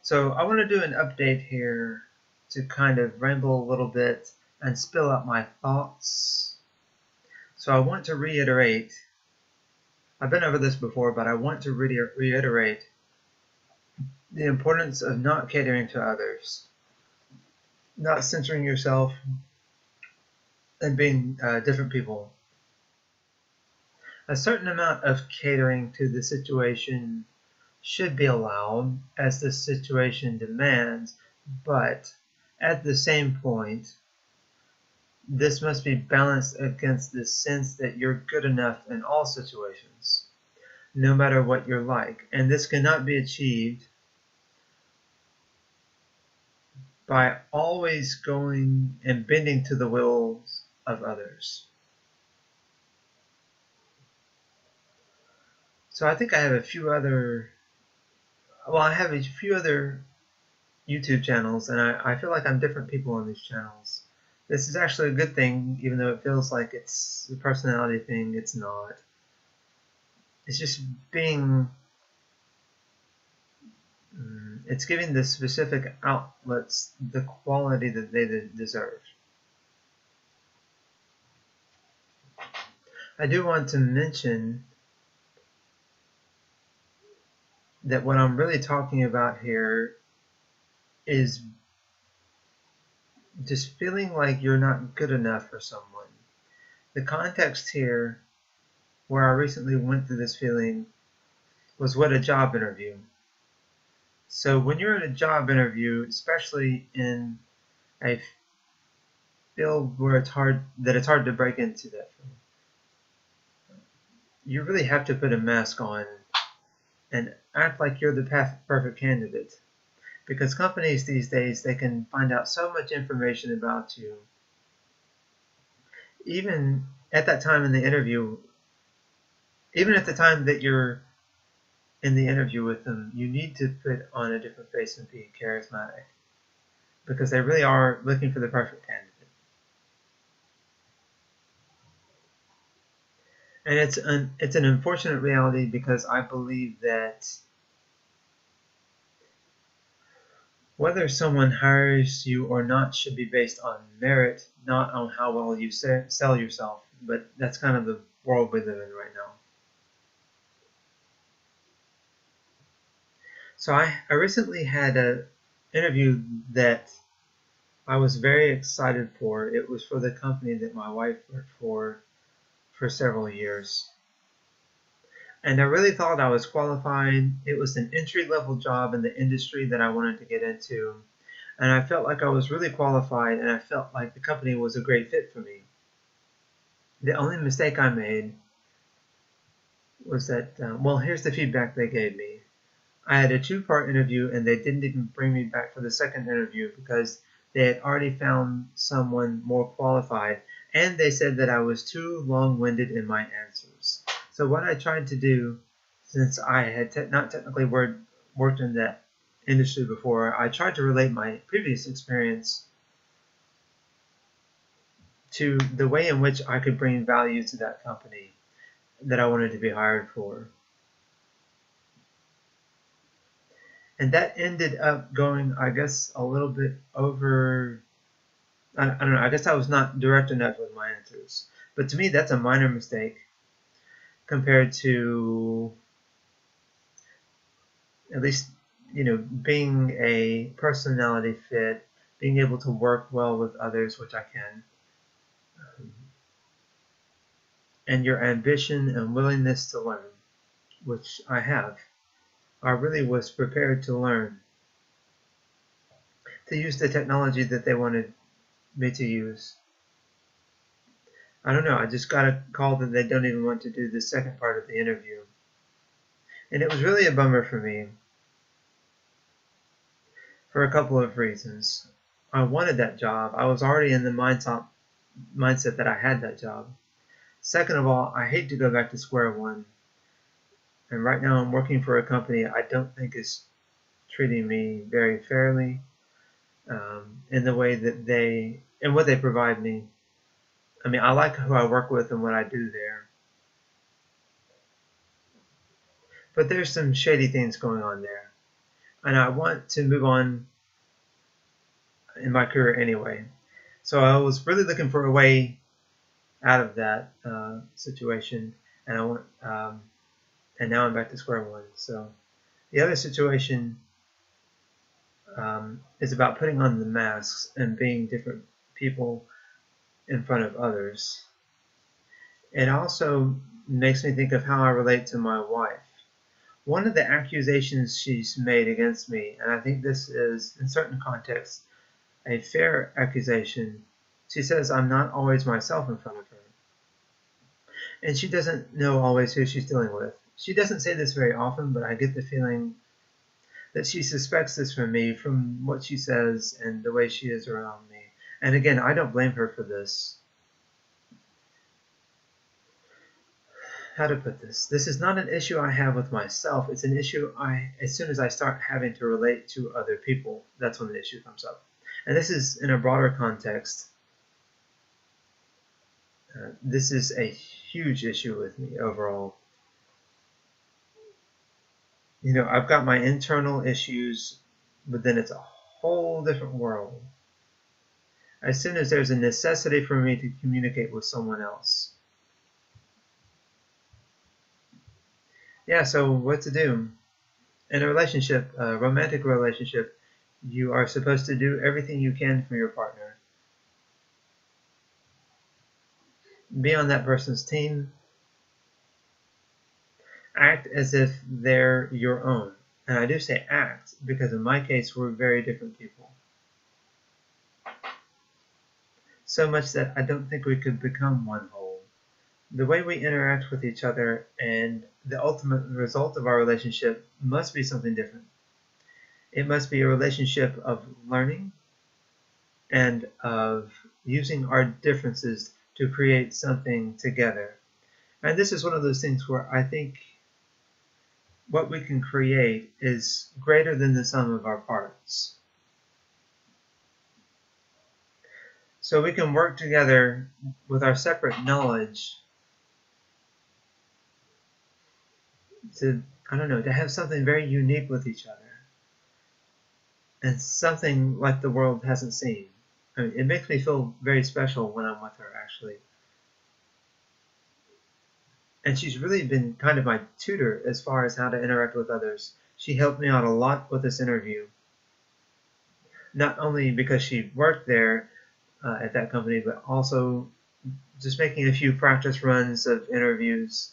So I want to do an update here to kind of ramble a little bit and spill out my thoughts. So I want to reiterate, I've been over this before, but I want to reiterate the importance of not catering to others, not censoring yourself and being different people. A certain amount of catering to the situation should be allowed as the situation demands, but at the same point, this must be balanced against the sense that you're good enough in all situations, no matter what you're like. And this cannot be achieved by always going and bending to the wills of others. So I think I have a few other, I have a few other YouTube channels, and I feel like I'm different people on these channels. This is actually a good thing, even though it feels like it's a personality thing. It's not. It's just being, it's giving the specific outlets the quality that they deserve. I do want to mention that what I'm really talking about here is just feeling like you're not good enough for someone. The context here, where I recently went through this feeling, was what a job interview. So when you're in a job interview, especially in a field where it's hard to break into that field, you really have to put a mask on and act like you're the perfect candidate. Because companies these days, they can find out so much information about you. Even at that time in the interview, even at the time that you're in the interview with them, you need to put on a different face and be charismatic. Because they really are looking for the perfect candidate. And it's an unfortunate reality, because I believe that whether someone hires you or not should be based on merit, not on how well you sell yourself. But that's kind of the world we live in right now. So I recently had an interview that I was very excited for. It was for the company that my wife worked for several years. And I really thought I was qualified. It was an entry-level job in the industry that I wanted to get into. And I felt like I was really qualified, and I felt like the company was a great fit for me. The only mistake I made was that, well, here's the feedback they gave me. I had a two-part interview, and they didn't even bring me back for the second interview because they had already found someone more qualified, and they said that I was too long-winded in my answers. So what I tried to do, since I had not technically worked in that industry before, I tried to relate my previous experience to the way in which I could bring value to that company that I wanted to be hired for. And that ended up going, I guess, a little bit over, I don't know, I guess I was not direct enough with my answers. But to me, that's a minor mistake compared to, at least, being a personality fit, being able to work well with others, which I can, and your ambition and willingness to learn, which I have. I really was prepared to learn, to use the technology that they wanted me to use. I don't know, I just got a call that they don't even want to do the second part of the interview. And it was really a bummer for me, for a couple of reasons. I wanted that job. I was already in the mindset that I had that job. Second of all, I hate to go back to square one. And right now I'm working for a company I don't think is treating me very fairly, in the way that and what they provide me. I mean, I like who I work with and what I do there. But there's some shady things going on there. and I want to move on in my career anyway. So I was really looking for a way out of that situation, and and now I'm back to square one. So the other situation is about putting on the masks and being different people in front of others. It also makes me think of how I relate to my wife. One of the accusations she's made against me, and I think this is, in certain contexts, a fair accusation, she says I'm not always myself in front of her. And she doesn't know always who she's dealing with. She doesn't say this very often, but I get the feeling that she suspects this from me, from what she says and the way she is around me. And again, I don't blame her for this. How to put this? This is not an issue I have with myself. It's an issue as soon as I start having to relate to other people, that's when the issue comes up. And this is in a broader context. This is a huge issue with me overall. You know, I've got my internal issues, but then it's a whole different world. As soon as there's a necessity for me to communicate with someone else. Yeah, so what to do? In a relationship, a romantic relationship, you are supposed to do everything you can for your partner. Be on that person's team. Act as if they're your own. And I do say act because in my case, we're very different people. So much that I don't think we could become one whole. The way we interact with each other and the ultimate result of our relationship must be something different. It must be a relationship of learning and of using our differences to create something together. And this is one of those things where I think what we can create is greater than the sum of our parts. So we can work together with our separate knowledge to, I don't know, to have something very unique with each other. And something like the world hasn't seen. I mean, it makes me feel very special when I'm with her, actually. And she's really been kind of my tutor as far as how to interact with others. She helped me out a lot with this interview. Not only because she worked there at that company, but also just making a few practice runs of interviews.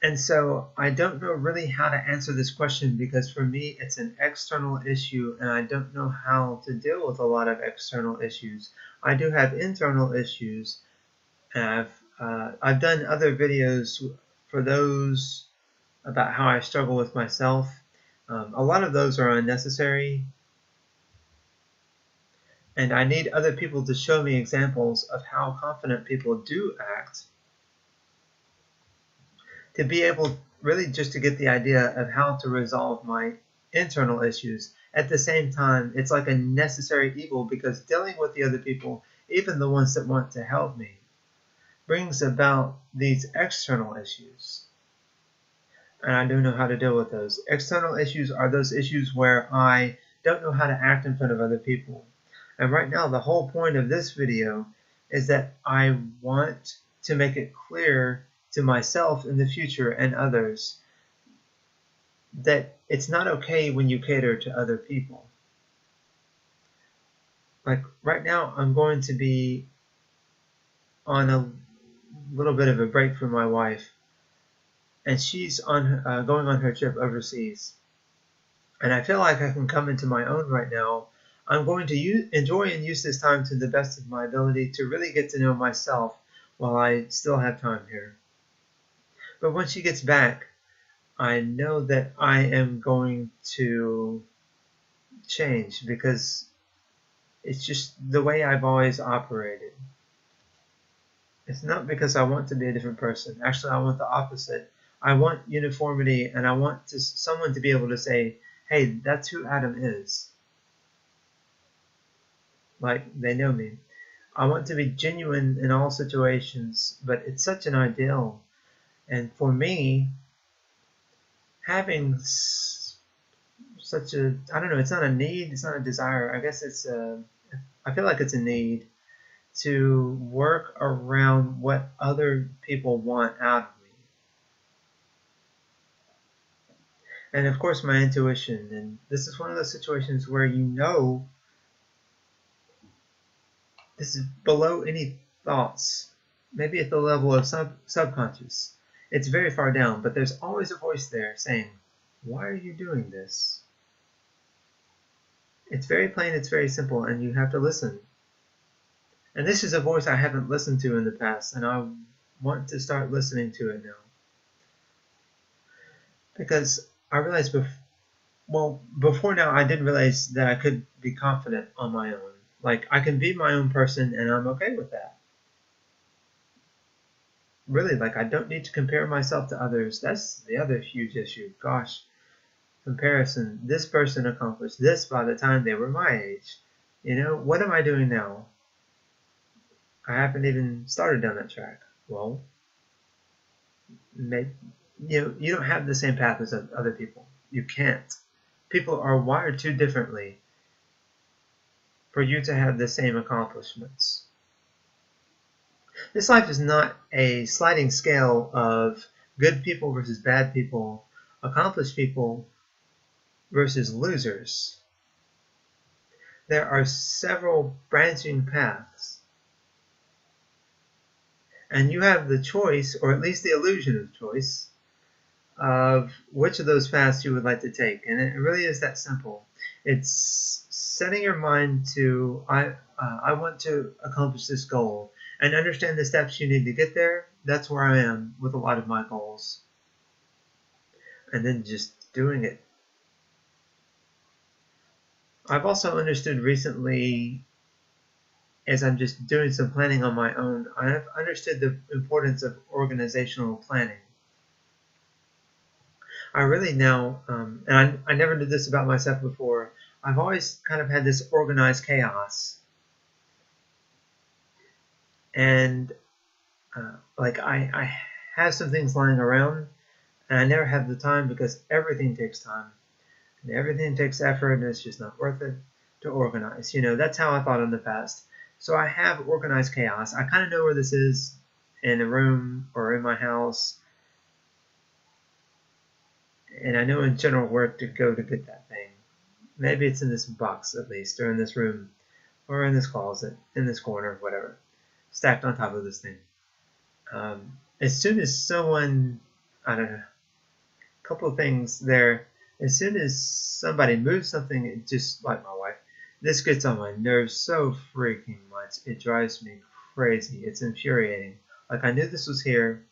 And so I don't know really how to answer this question because for me it's an external issue and I don't know how to deal with a lot of external issues. I do have internal issues and I've done other videos for those about how I struggle with myself. A lot of those are unnecessary and I need other people to show me examples of how confident people do act to be able really just to get the idea of how to resolve my internal issues. At the same time, it's like a necessary evil because dealing with the other people, even the ones that want to help me, brings about these external issues. And I don't know how to deal with those. External issues are those issues where I don't know how to act in front of other people. And right now, the whole point of this video is that I want to make it clear to myself in the future and others that it's not okay when you cater to other people. Like right now, I'm going to be on a little bit of a break from my wife, and she's on going on her trip overseas. And I feel like I can come into my own right now. I'm going to enjoy and use this time to the best of my ability to really get to know myself while I still have time here. But when she gets back, I know that I am going to change because it's just the way I've always operated. It's not because I want to be a different person. Actually, I want the opposite. I want uniformity and I want someone to be able to say, hey, that's who Adam is. Like, they know me. I want to be genuine in all situations, but it's such an ideal. And for me, having such a, I don't know, it's not a need, it's not a desire. I guess it's a, I feel like it's a need to work around what other people want out of me. And of course, my intuition. And this is one of those situations where you know this is below any thoughts, maybe at the level of subconscious. It's very far down, but there's always a voice there saying, why are you doing this? It's very plain, it's very simple, and you have to listen. And this is a voice I haven't listened to in the past, and I want to start listening to it now. Because I realized before now, I didn't realize that I could be confident on my own. Like, I can be my own person, and I'm okay with that. Really, like, I don't need to compare myself to others. That's the other huge issue. Gosh, comparison. This person accomplished this by the time they were my age. You know, what am I doing now? I haven't even started down that track. Well, maybe, you don't have the same path as other people. You can't. People are wired too differently for you to have the same accomplishments. This life is not a sliding scale of good people versus bad people, accomplished people versus losers. There are several branching paths. And you have the choice, or at least the illusion of choice, of which of those paths you would like to take. And it really is that simple. It's setting your mind to, I want to accomplish this goal, and understand the steps you need to get there. That's where I am with a lot of my goals. And then just doing it. I've also understood recently, as I'm just doing some planning on my own, I have understood the importance of organizational planning. I really now, and I never did this about myself before, I've always kind of had this organized chaos. And like I have some things lying around, and I never have the time because everything takes time. And everything takes effort, and it's just not worth it to organize. You know, that's how I thought in the past. So I have organized chaos. I kind of know where this is in a room or in my house. And I know in general where to go to get that thing. Maybe it's in this box at least, or in this room, or in this closet, in this corner, whatever. Stacked on top of this thing. As soon as someone, I don't know, a couple of things there. As soon as somebody moves something, it just, like my wife, this gets on my nerves so freaking much. It drives me crazy. It's infuriating. Like, I knew this was here.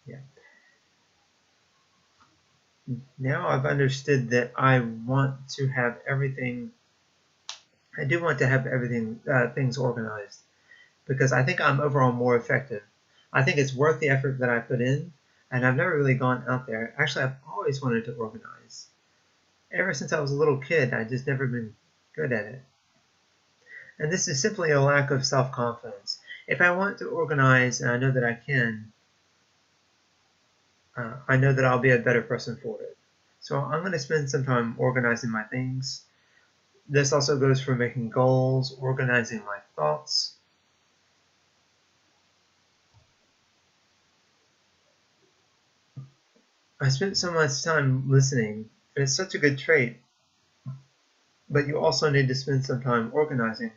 Yeah. Now I've understood that I want to have everything. I do want to have everything, things organized, because I think I'm overall more effective. I think it's worth the effort that I put in, and I've never really gone out there. Actually, I've always wanted to organize. Ever since I was a little kid, I've just never been good at it. And this is simply a lack of self-confidence. If I want to organize, and I know that I can, I know that I'll be a better person for it. So I'm going to spend some time organizing my things. This also goes for making goals, organizing my thoughts. I spent so much time listening, and it's such a good trait. But you also need to spend some time organizing.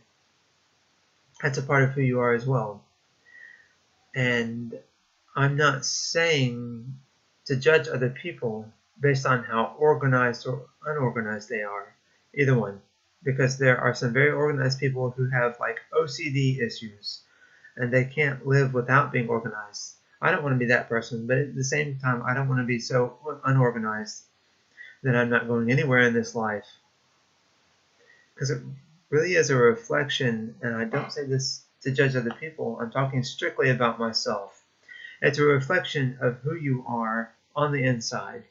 That's a part of who you are as well. And I'm not saying to judge other people based on how organized or unorganized they are, either one, because there are some very organized people who have like OCD issues and they can't live without being organized. I don't want to be that person, but at the same time, I don't want to be so unorganized that I'm not going anywhere in this life, because it really is a reflection, and I don't say this to judge other people. I'm talking strictly about myself. It's a reflection of who you are on the inside,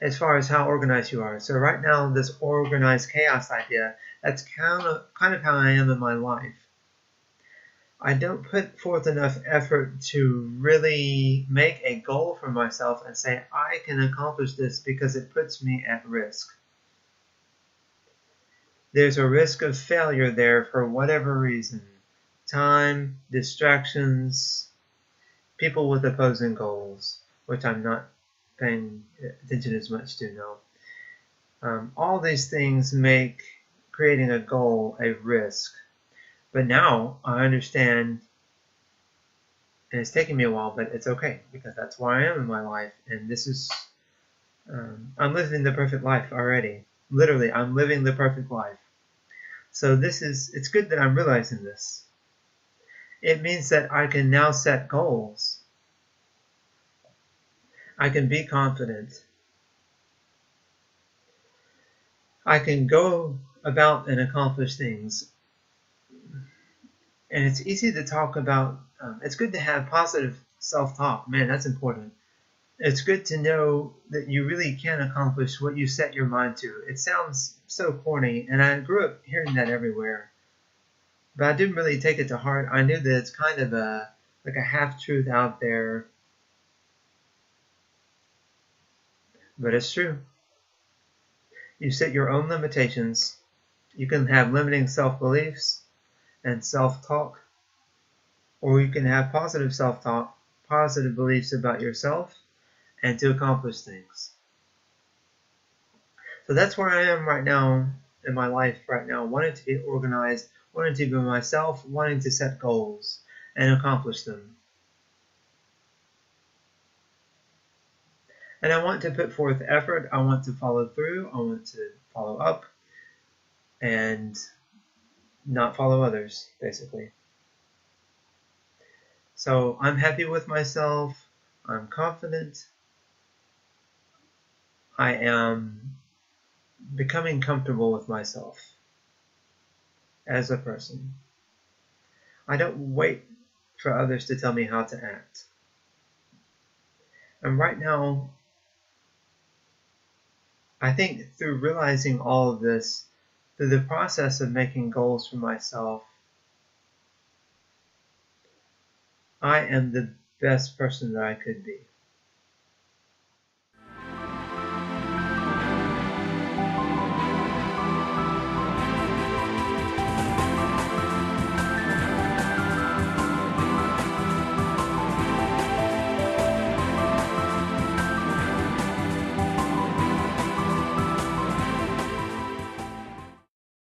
as far as how organized you are. So right now, this organized chaos idea, that's kind of how I am in my life. I don't put forth enough effort to really make a goal for myself and say, I can accomplish this, because it puts me at risk. There's a risk of failure there for whatever reason. Time, distractions, people with opposing goals, which I'm not paying attention as much to now. All these things make creating a goal a risk. But now I understand, and it's taken me a while, but it's okay, because that's where I am in my life, and this is, I'm living the perfect life already. Literally, I'm living the perfect life. So it's good that I'm realizing this. It means that I can now set goals. I can be confident. I can go about and accomplish things. And it's easy to talk about, it's good to have positive self-talk. Man, that's important. It's good to know that you really can accomplish what you set your mind to. It sounds so corny, and I grew up hearing that everywhere. But I didn't really take it to heart. I knew that it's kind of like a half-truth out there. But it's true. You set your own limitations. You can have limiting self-beliefs and self-talk, or you can have positive self-talk, positive beliefs about yourself, and to accomplish things. So that's where I am right now in my life right now, wanting to be organized, wanting to be myself, wanting to set goals and accomplish them. And I want to put forth effort, I want to follow through, I want to follow up, and not follow others, basically. So I'm happy with myself, I'm confident, I am becoming comfortable with myself as a person. I don't wait for others to tell me how to act. And right now, I think through realizing all of this, through the process of making goals for myself, I am the best person that I could be.